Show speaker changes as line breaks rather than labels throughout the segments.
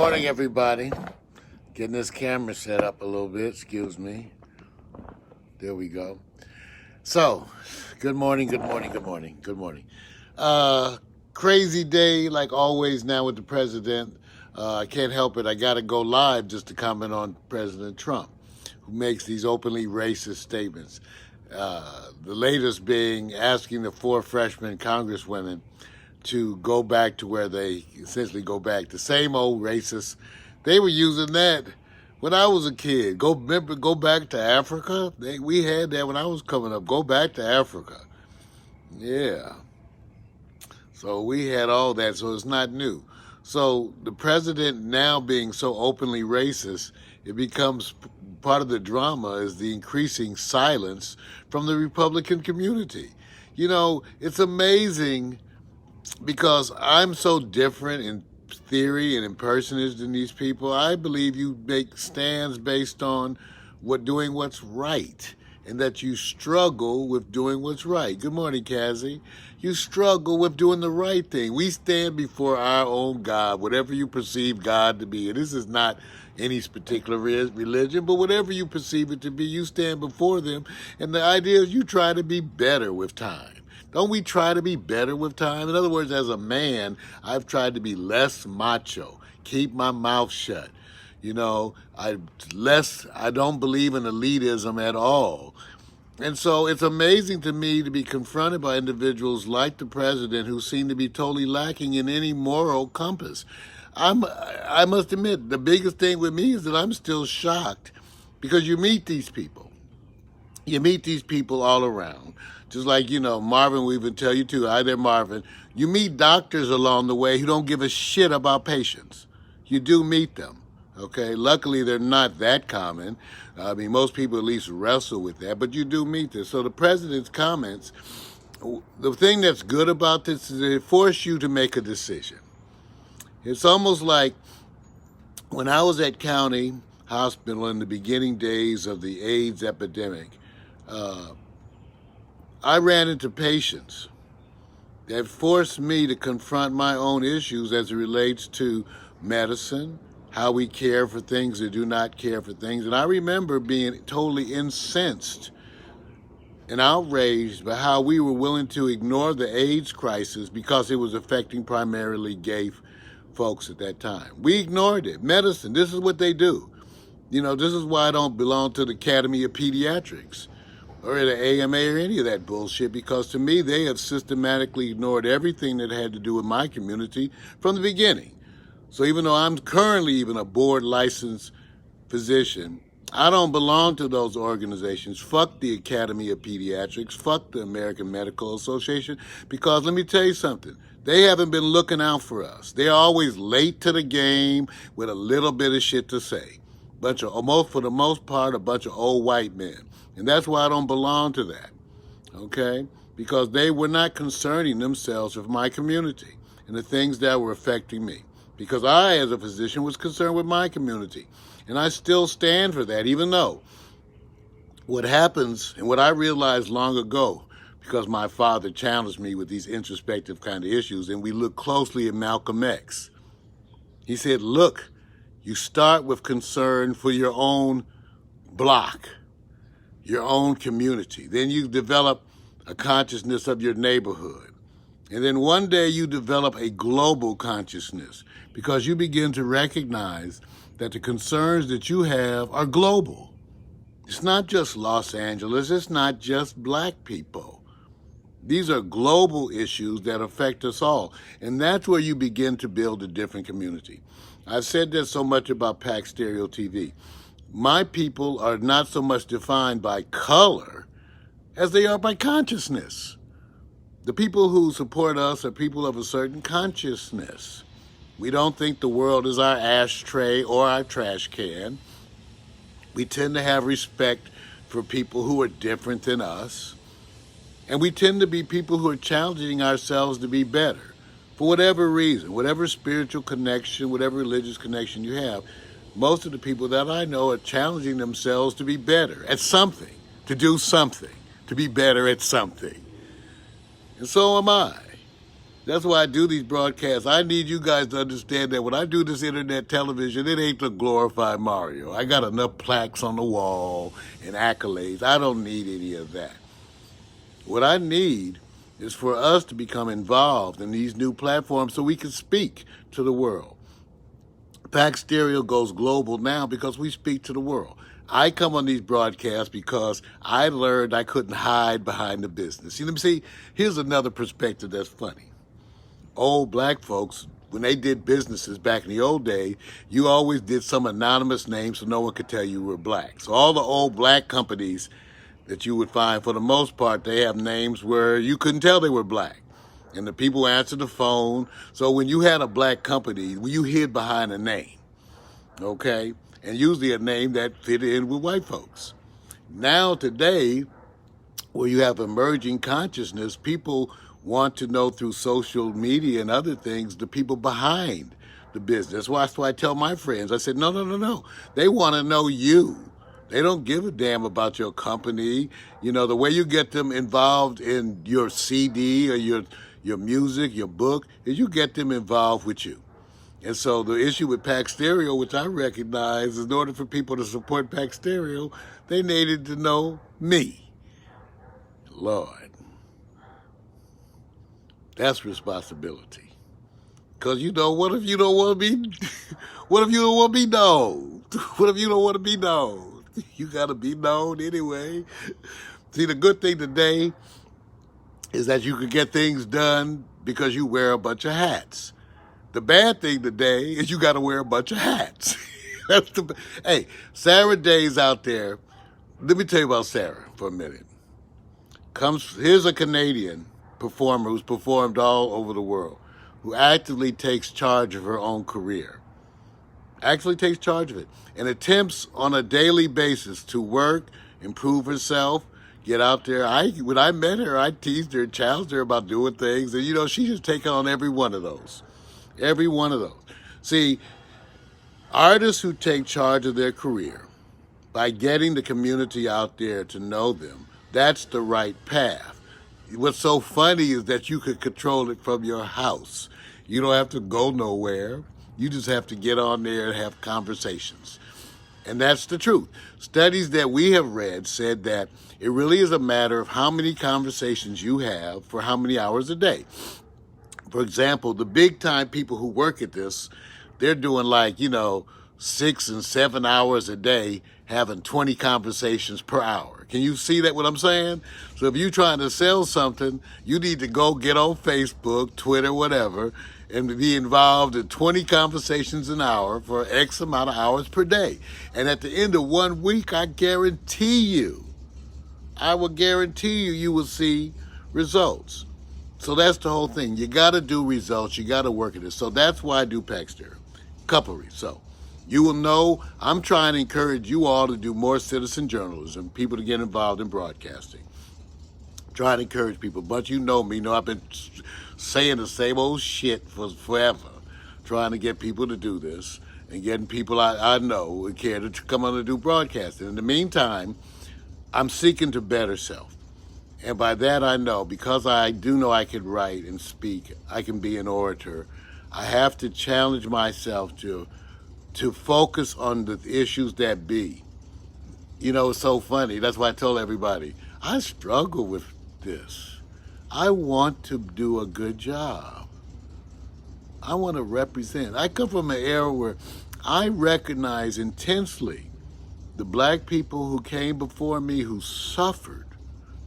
morning, everybody. Getting this camera set up a little bit. Excuse me. There we go. So, good morning, good morning, good morning, good morning. Crazy day, like always now with the president. I can't help it. I got to go live just to comment on President Trump, who makes these openly racist statements. The latest being asking the 4 freshman congresswomen to go back to where they essentially go back. The same old racists. They were using that when I was a kid. Go back to Africa? We had that when I was coming up. Go back to Africa. Yeah. So we had all that, so it's not new. So the president now being so openly racist, it becomes part of the drama is the increasing silence from the Republican community. You know, it's amazing because I'm so different in theory and in personage than these people. I believe you make stands based on doing what's right, and that you struggle with doing what's right. Good morning, Cassie. You struggle with doing the right thing. We stand before our own God, whatever you perceive God to be. And this is not any particular religion, but whatever you perceive it to be, you stand before them. And the idea is you try to be better with time. Don't we try to be better with time? In other words, as a man, I've tried to be less macho, keep my mouth shut. You know, I don't believe in elitism at all. And so it's amazing to me to be confronted by individuals like the president who seem to be totally lacking in any moral compass. I must admit, the biggest thing with me is that I'm still shocked because you meet these people. You meet these people all around. Just like, you know, Marvin will even tell you too, hi there, Marvin. You meet doctors along the way who don't give a shit about patients. You do meet them. Okay, luckily they're not that common. I mean, most people at least wrestle with that, but you do meet this. So the president's comments, the thing that's good about this is it forces you to make a decision. It's almost like when I was at County Hospital in the beginning days of the AIDS epidemic, I ran into patients that forced me to confront my own issues as it relates to medicine, how we care for things or do not care for things. And I remember being totally incensed and outraged by how we were willing to ignore the AIDS crisis because it was affecting primarily gay folks at that time. We ignored it. Medicine, this is what they do. You know, this is why I don't belong to the Academy of Pediatrics or the AMA or any of that bullshit, because to me, they have systematically ignored everything that had to do with my community from the beginning. So even though I'm currently even a board licensed physician, I don't belong to those organizations. Fuck the Academy of Pediatrics, fuck the American Medical Association, because let me tell you something, they haven't been looking out for us. They're always late to the game with a little bit of shit to say. For the most part, a bunch of old white men. And that's why I don't belong to that, okay? Because they were not concerning themselves with my community and the things that were affecting me. Because I, as a physician, was concerned with my community. And I still stand for that, even though what happens, and what I realized long ago, because my father challenged me with these introspective kind of issues, and we looked closely at Malcolm X. He said, look, you start with concern for your own block, your own community. Then you develop a consciousness of your neighborhood. And then one day you develop a global consciousness because you begin to recognize that the concerns that you have are global. It's not just Los Angeles. It's not just black people. These are global issues that affect us all. And that's where you begin to build a different community. I've said that so much about Pax Stereo TV. My people are not so much defined by color as they are by consciousness. The people who support us are people of a certain consciousness. We don't think the world is our ashtray or our trash can. We tend to have respect for people who are different than us. And we tend to be people who are challenging ourselves to be better. For whatever reason, whatever spiritual connection, whatever religious connection you have, most of the people that I know are challenging themselves to be better at something, to do something, to be better at something. And so am I. That's why I do these broadcasts. I need you guys to understand that when I do this internet television, it ain't to glorify Mario. I got enough plaques on the wall and accolades. I don't need any of that. What I need is for us to become involved in these new platforms so we can speak to the world. Pax Stereo goes global now because we speak to the world. I come on these broadcasts because I learned I couldn't hide behind the business. You know what I'm saying? Here's another perspective that's funny. Old black folks, when they did businesses back in the old day, you always did some anonymous name so no one could tell you were black. So all the old black companies that you would find, for the most part, they have names where you couldn't tell they were black. And the people answered the phone. So when you had a black company, you hid behind a name, okay? And usually a name that fit in with white folks. Now today, where you have emerging consciousness, people want to know through social media and other things the people behind the business. That's why I tell my friends, I said, no. They want to know you. They don't give a damn about your company. You know, the way you get them involved in your CD or your music, your book, is you get them involved with you. And so the issue with Pax Stereo, which I recognize, is in order for people to support Pax Stereo, they needed to know me. Lord. That's responsibility. Because, you know, what if you don't want to be, what if you don't want to be known? What if you don't want to be known? You got to be known anyway. See, the good thing today is that you can get things done because you wear a bunch of hats. The bad thing today is you got to wear a bunch of hats. Hey, Sarah Day's out there. Let me tell you about Sarah for a minute. Here's a Canadian performer who's performed all over the world, who actively takes charge of her own career. Actually takes charge of it and attempts on a daily basis to work, improve herself, get out there. When I met her, I teased her, challenged her about doing things, and you know, she just taken on every one of those. Every one of those. See, artists who take charge of their career by getting the community out there to know them, that's the right path. What's so funny is that you could control it from your house. You don't have to go nowhere. You just have to get on there and have conversations. And that's the truth. Studies that we have read said that it really is a matter of how many conversations you have for how many hours a day. For example, the big time people who work at this, they're doing 6 and 7 hours a day, having 20 conversations per hour. Can you see that what I'm saying? So if you're trying to sell something, you need to go get on Facebook, Twitter, whatever, and be involved in 20 conversations an hour for X amount of hours per day. And at the end of 1 week, I will guarantee you, you will see results. So that's the whole thing. You got to do results. You got to work at it. So that's why I do Pax Stereo. Couplery. So you will know I'm trying to encourage you all to do more citizen journalism, people to get involved in broadcasting. Trying to encourage people. But you know me. I've been saying the same old shit for forever. Trying to get people to do this and getting people I know and care to come on and do broadcasting. In the meantime, I'm seeking to better self. And by that I know, because I do know I can write and speak, I can be an orator, I have to challenge myself to focus on the issues that be. You know, it's so funny. That's why I tell everybody, I struggle with this. I want to do a good job. I want to represent. I come from an era where I recognize intensely the black people who came before me who suffered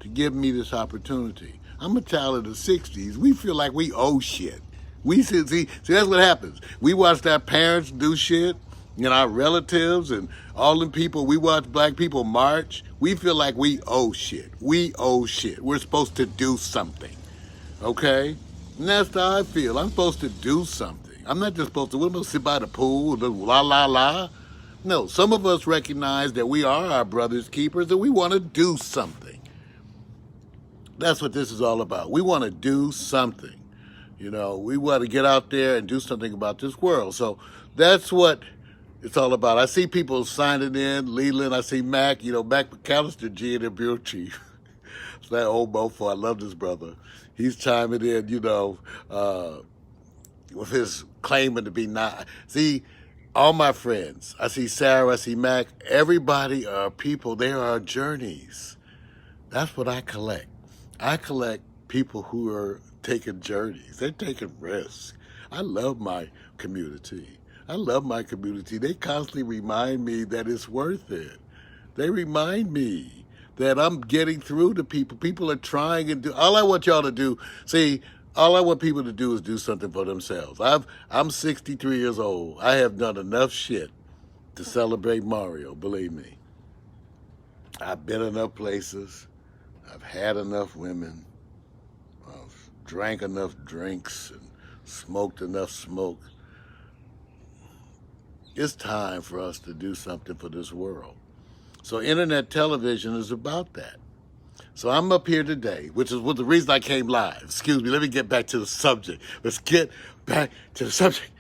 to give me this opportunity. I'm a child of the 60s. We feel like we owe shit. We see, that's what happens. We watched our parents do shit, and our relatives and all them people. We watch black people march. We feel like we owe shit. We owe shit. We're supposed to do something, okay? And that's how I feel. I'm supposed to do something. I'm not just supposed to, we're supposed to sit by the pool, la, la, la. No, some of us recognize that we are our brother's keepers and we want to do something. That's what this is all about. We want to do something. You know, we want to get out there and do something about this world. So that's what it's all about. I see people signing in, Leland, I see Mac, Mac McAllister, G and the Bureau Chief. So that old mofo, I love this brother. He's chiming in, with his claiming to be not. See, all my friends, I see Sarah, I see Mac, everybody are people, they are journeys. That's what I collect. I collect people who are taking journeys. They're taking risks. I love my community. I love my community. They constantly remind me that it's worth it. They remind me that I'm getting through to people. People are trying and do. All I want y'all to do, see, all I want people to do is do something for themselves. I'm 63 years old. I have done enough shit to celebrate Mario, believe me. I've been enough places. I've had enough women. I've drank enough drinks and smoked enough smoke. It's time for us to do something for this world. So internet television is about that. So I'm up here today, which is the reason I came live. Excuse me, let me get back to the subject. Let's get back to the subject.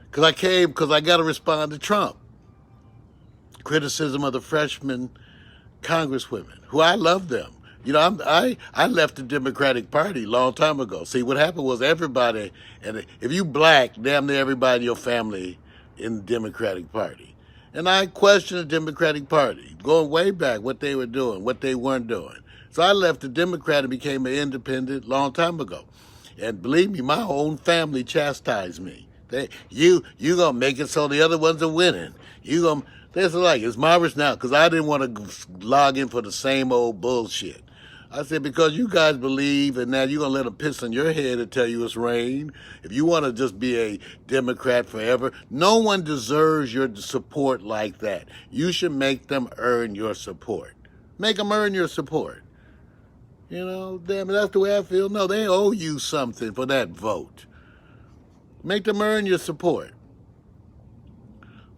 Because I came because I got to respond to Trump. Criticism of the freshman congresswomen, who I love them. I left the Democratic Party a long time ago. See, what happened was everybody, and if you black, damn near everybody in your family in the Democratic Party. And I questioned the Democratic Party, going way back, what they were doing, what they weren't doing. So I left the Democrat and became an independent long time ago. And believe me, my own family chastised me. You gonna make it so the other ones are winning. It's marvelous now, because I didn't want to log in for the same old bullshit. I said, because you guys believe, and now you're going to let them piss on your head and tell you it's rain. If you want to just be a Democrat forever, no one deserves your support like that. You should make them earn your support. Make them earn your support. Damn it, that's the way I feel. No, they owe you something for that vote. Make them earn your support.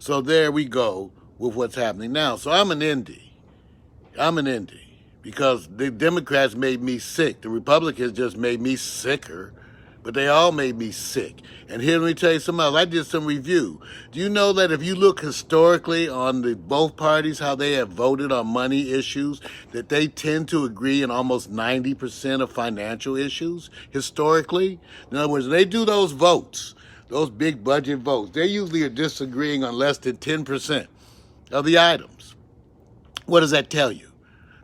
So there we go with what's happening now. So I'm an indie. Because the Democrats made me sick. The Republicans just made me sicker. But they all made me sick. And here, let me tell you something else. I did some review. Do you know that if you look historically on both parties, how they have voted on money issues, that they tend to agree on almost 90% of financial issues, historically? In other words, when they do those votes, those big budget votes, they usually are disagreeing on less than 10% of the items. What does that tell you?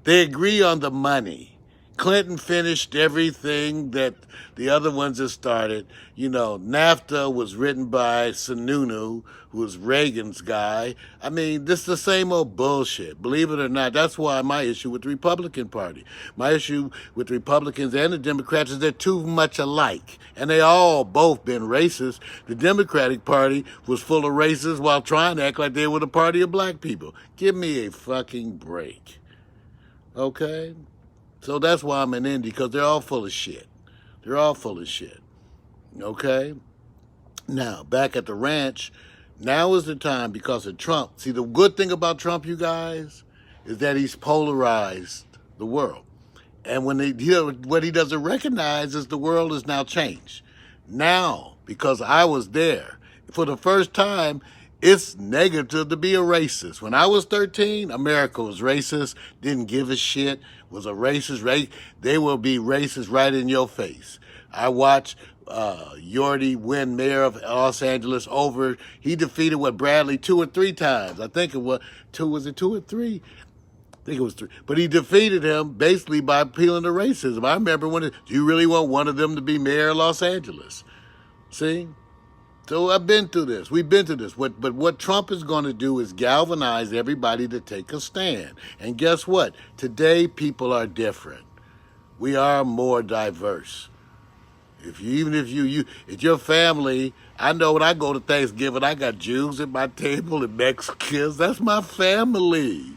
They agree on the money. Clinton finished everything that the other ones have started. NAFTA was written by Sununu, who was Reagan's guy. I mean, this is the same old bullshit. Believe it or not, that's why my issue with the Republican Party. My issue with the Republicans and the Democrats is they're too much alike. And they all both been racist. The Democratic Party was full of racists while trying to act like they were the party of black people. Give me a fucking break. Okay? So that's why I'm an indie, because they're all full of shit. They're all full of shit. Okay? Now, back at the ranch, now is the time because of Trump. See, the good thing about Trump, you guys, is that he's polarized the world. And what he doesn't recognize is the world has now changed. Now, because I was there, for the first time, it's negative to be a racist. When I was 13, America was racist, didn't give a shit, was a racist. They will be racist right in your face. I watched Yorty win mayor of Los Angeles over, he defeated Bradley 2 or 3 times. I think it was 2 or 3? I think it was 3. But he defeated him basically by appealing to racism. I remember do you really want one of them to be mayor of Los Angeles? See? So I've been through this. We've been through this. But what Trump is going to do is galvanize everybody to take a stand. And guess what? Today, people are different. We are more diverse. If your family, I know when I go to Thanksgiving, I got Jews at my table and Mexicans. That's my family.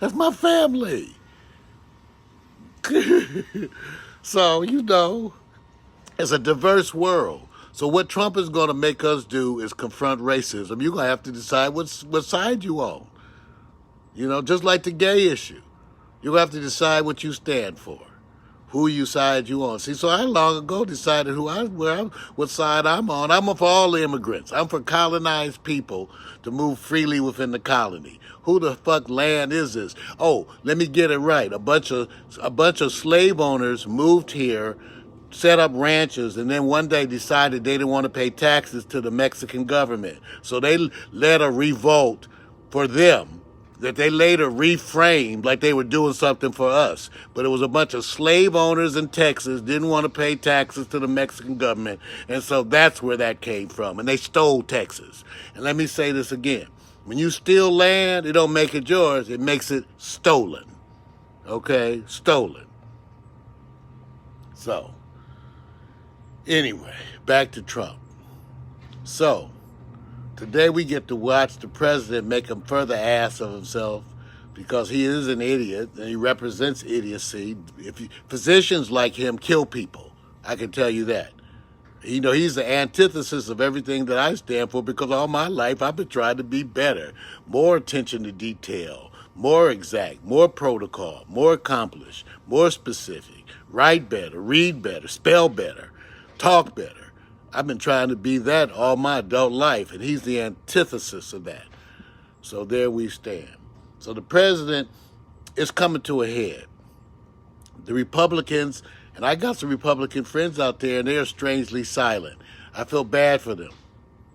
That's my family. So, it's a diverse world. So what Trump is going to make us do is confront racism. You're going to have to decide what side you on. Just like the gay issue. You're going to have to decide what you stand for. who you side you on. See, so I long ago decided what side I'm on. I'm for all immigrants. I'm for colonized people to move freely within the colony. Who the fuck land is this? Oh, let me get it right. A bunch of slave owners moved here, set up ranches, and then one day decided they didn't want to pay taxes to the Mexican government. So they led a revolt for them that they later reframed like they were doing something for us. But it was a bunch of slave owners in Texas, didn't want to pay taxes to the Mexican government, and so that's where that came from. And they stole Texas. And let me say this again. When you steal land, it don't make it yours, it makes it stolen. Okay? Stolen. So, anyway, back to Trump. So, today we get to watch the president make a further ass of himself because he is an idiot and he represents idiocy. Physicians like him kill people. I can tell you that. You know, he's the antithesis of everything that I stand for because all my life I've been trying to be better, more attention to detail, more exact, more protocol, more accomplished, more specific, write better, read better, spell better, talk better. I've been trying to be that all my adult life, and he's the antithesis of that. So there we stand. So the president is coming to a head. The Republicans, and I got some Republican friends out there, and they're strangely silent. I feel bad for them.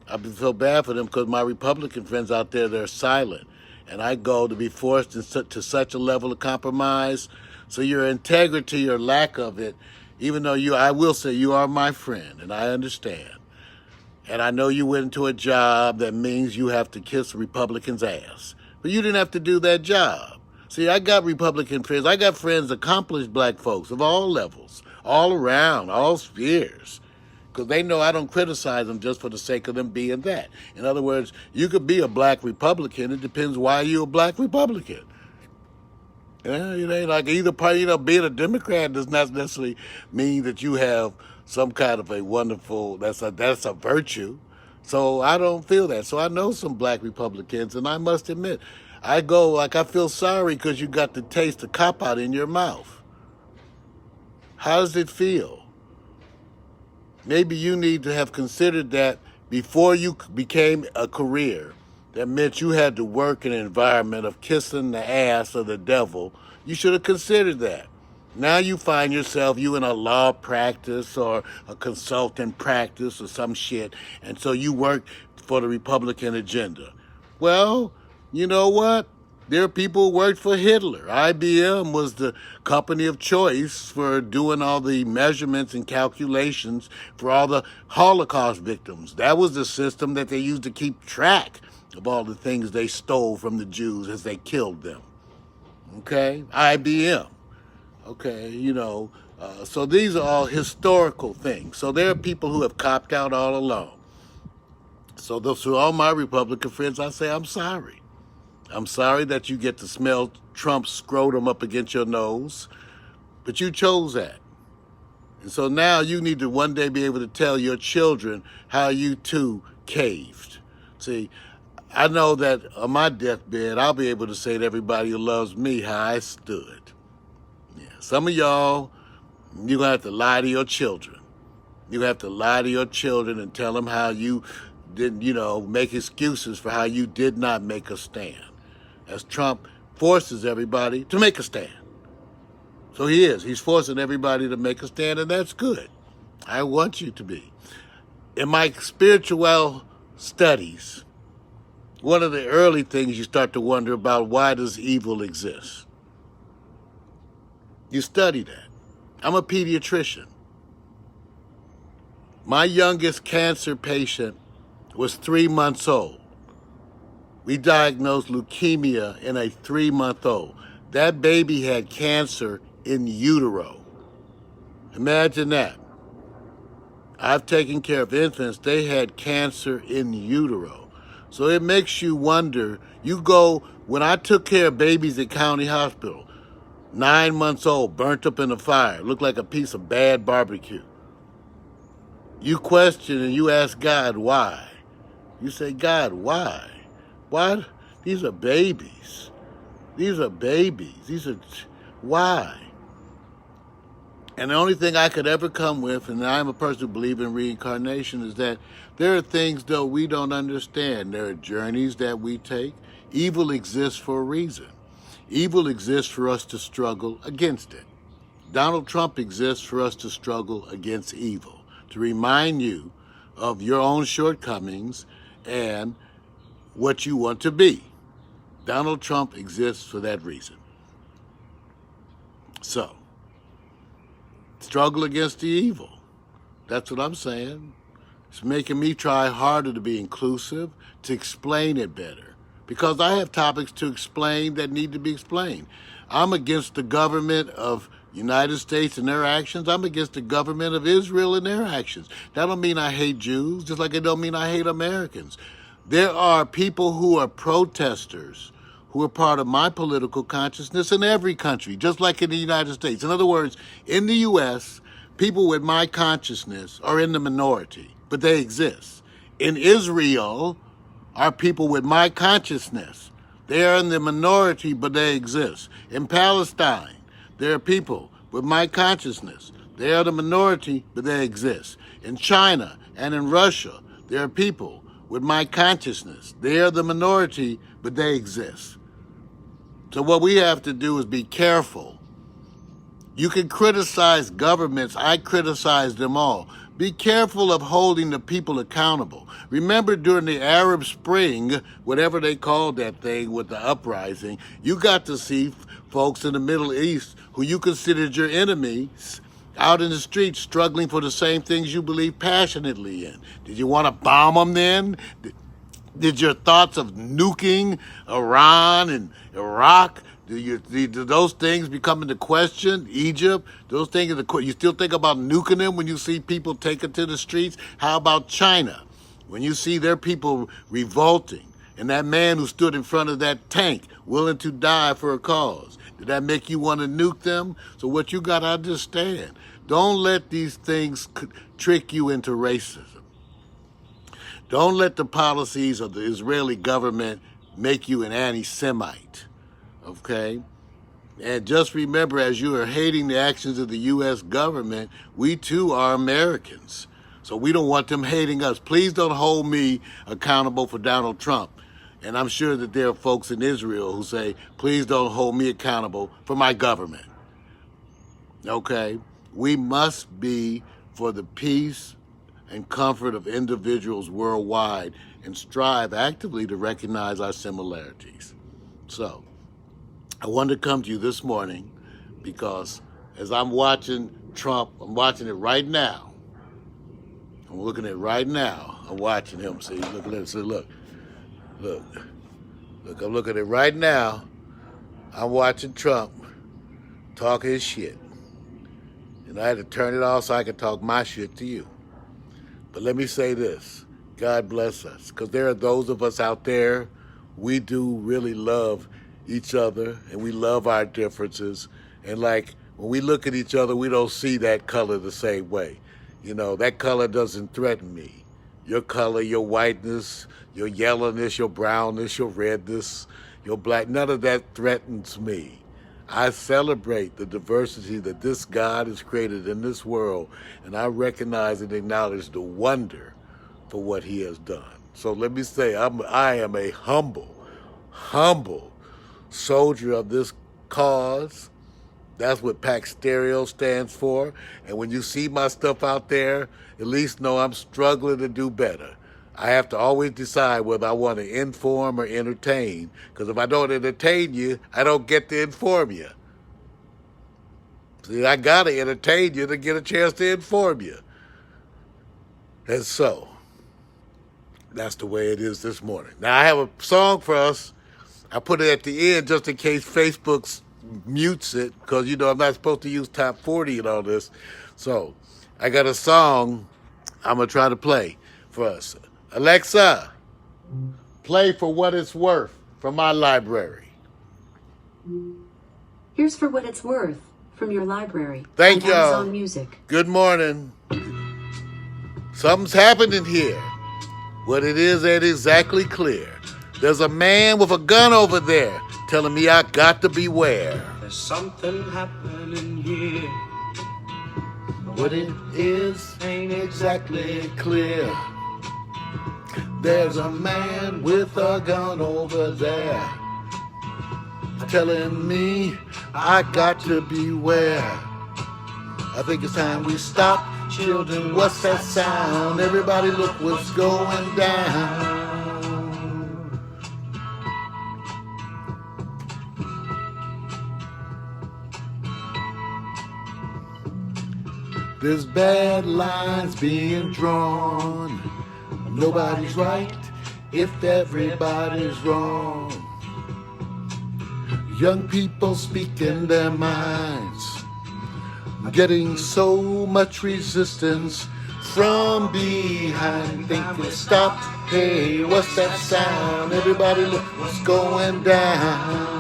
I feel bad for them because my Republican friends out there, they're silent. And I go to be forced to such a level of compromise. So your integrity or lack of it, even though I will say you are my friend, and I understand. And I know you went into a job that means you have to kiss a Republican's ass. But you didn't have to do that job. See, I got Republican friends. I got friends, accomplished black folks of all levels, all around, all spheres. Because they know I don't criticize them just for the sake of them being that. In other words, you could be a black Republican. It depends why you're a black Republican. Yeah, it ain't like either party, being a Democrat does not necessarily mean that you have some kind of a wonderful, that's a virtue. So I don't feel that. So I know some black Republicans, and I must admit, I go like I feel sorry because you got to taste the cop-out in your mouth. How does it feel? Maybe you need to have considered that before you became a career. That meant you had to work in an environment of kissing the ass of the devil. You should have considered that. Now you find yourself, you in a law practice or a consultant practice or some shit, and so you work for the Republican agenda. Well, you know what? There are people who worked for Hitler. IBM was the company of choice for doing all the measurements and calculations for all the Holocaust victims. That was the system that they used to keep track of all the things they stole from the Jews as they killed them. Okay? IBM. Okay, so these are all historical things. So there are people who have copped out all along. So to all my Republican friends, I say, I'm sorry. I'm sorry that you get to smell Trump's scrotum up against your nose, but you chose that. And so now you need to one day be able to tell your children how you too caved. See, I know that on my deathbed, I'll be able to say to everybody who loves me how I stood. Yeah, some of y'all, you're going to have to lie to your children. You have to lie to your children and tell them how you didn't, make excuses for how you did not make a stand. As Trump forces everybody to make a stand. So he's forcing everybody to make a stand, and that's good. I want you to be. In my spiritual studies, one of the early things you start to wonder about, why does evil exist? You study that. I'm a pediatrician. My youngest cancer patient was 3 months old. We diagnosed leukemia in a 3-month-old. That baby had cancer in utero. Imagine that. I've taken care of infants. They had cancer in utero. So it makes you wonder. When I took care of babies at County Hospital, 9 months old, burnt up in a fire, looked like a piece of bad barbecue. You question and you ask God why. You say, God, why? Why? These are babies. Why? And the only thing I could ever come with, and I'm a person who believes in reincarnation, is that there are things, though, we don't understand. There are journeys that we take. Evil exists for a reason. Evil exists for us to struggle against it. Donald Trump exists for us to struggle against evil, to remind you of your own shortcomings and what you want to be. Donald Trump exists for that reason. So, struggle against the evil. That's what I'm saying. It's making me try harder to be inclusive, to explain it better. Because I have topics to explain that need to be explained. I'm against the government of United States and their actions. I'm against the government of Israel and their actions. That don't mean I hate Jews, just like it don't mean I hate Americans. There are people who are protesters who are part of my political consciousness in every country, just like in the United States. In other words, in the U.S., people with my consciousness are in the minority, but they exist. In Israel are people with my consciousness. They are in the minority, but they exist. In Palestine, there are people with my consciousness. They are the minority, but they exist. In China and in Russia, there are people with my consciousness. They are the minority, but they exist. So what we have to do is be careful. You can criticize governments. I criticize them all. Be careful of holding the people accountable. Remember during the Arab Spring, whatever they called that thing with the uprising, you got to see folks in the Middle East who you considered your enemies out in the streets struggling for the same things you believe passionately in. Did you want to bomb them then? Did your thoughts of nuking Iran and Iraq, do those things become into question? Egypt, those things, you still think about nuking them when you see people taken to the streets? How about China? When you see their people revolting, and that man who stood in front of that tank willing to die for a cause, did that make you want to nuke them? So what you got to understand, don't let these things trick you into racism. Don't let the policies of the Israeli government make you an anti-Semite, okay? And just remember, as you are hating the actions of the U.S. government, we too are Americans. So we don't want them hating us. Please don't hold me accountable for Donald Trump. And I'm sure that there are folks in Israel who say, please don't hold me accountable for my government. Okay? We must be for the peace and comfort of individuals worldwide and strive actively to recognize our similarities. So, I wanted to come to you this morning because as I'm watching Trump, I'm watching it right now. I'm looking at it right now. I'm watching him. See, look at it. See, look. I'm looking at it right now. I'm watching Trump talk his shit. And I had to turn it off so I could talk my shit to you. But let me say this, God bless us, because there are those of us out there, we do really love each other, and we love our differences, and like, when we look at each other, we don't see that color the same way. You know, that color doesn't threaten me. Your color, your whiteness, your yellowness, your brownness, your redness, your black, none of that threatens me. I celebrate the diversity that this God has created in this world, and I recognize and acknowledge the wonder for what he has done. So let me say, I am a humble soldier of this cause. That's what Pax Stereo stands for. And when you see my stuff out there, at least know I'm struggling to do better. I have to always decide whether I want to inform or entertain, because if I don't entertain you, I don't get to inform you. See, I got to entertain you to get a chance to inform you. And so, that's the way it is this morning. Now, I have a song for us. I put it at the end just in case Facebook mutes it, because, you know, I'm not supposed to use top 40 and all this. So, I got a song I'm going to try to play for us. Alexa, play For What It's Worth from my library.
Here's For What It's Worth from your library.
Thank you.
Amazon Music.
Good morning. Something's happening here. What it is ain't exactly clear. There's a man with a gun over there telling me I got to beware.
There's something happening here.
What it is ain't exactly clear. There's a man with a gun over there telling me I got to beware. I think it's time we stop. Children, what's that sound? Everybody look what's going down. There's bad lines being drawn. Nobody's right if everybody's wrong. Young people speaking their minds, getting so much resistance from behind. Thinking, stop, hey, what's that sound? Everybody look what's going down.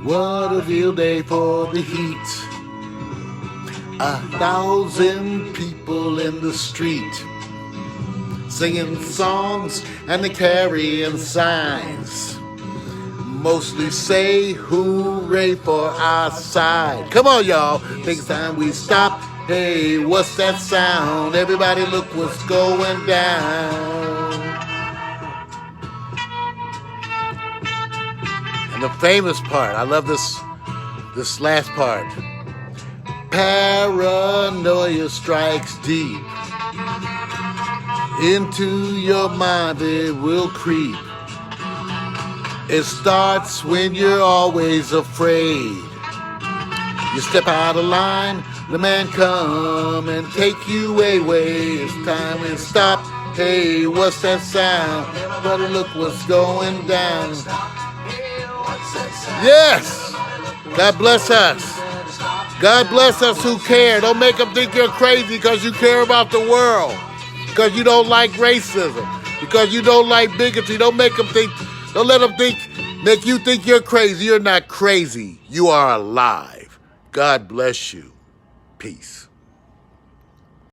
What a field day for the heat. 1,000 people in the street, singing songs and they carrying signs. Mostly say hooray for our side. Come on, y'all. Think it's time we stop. Hey, what's that sound? Everybody look what's going down. And the famous part, I love this last part. Paranoia strikes deep. Into your mind it will creep. It starts when you're always afraid. You step out of line, the man come and take you away. It's time to stop. Hey, what's that sound? Everybody look what's going down. Yes! God bless us. God bless us who care. Don't make them think you're crazy because you care about the world. Because you don't like racism. Because you don't like bigotry. Don't make them think, don't let them think, make you think you're crazy. You're not crazy. You are alive. God bless you. Peace.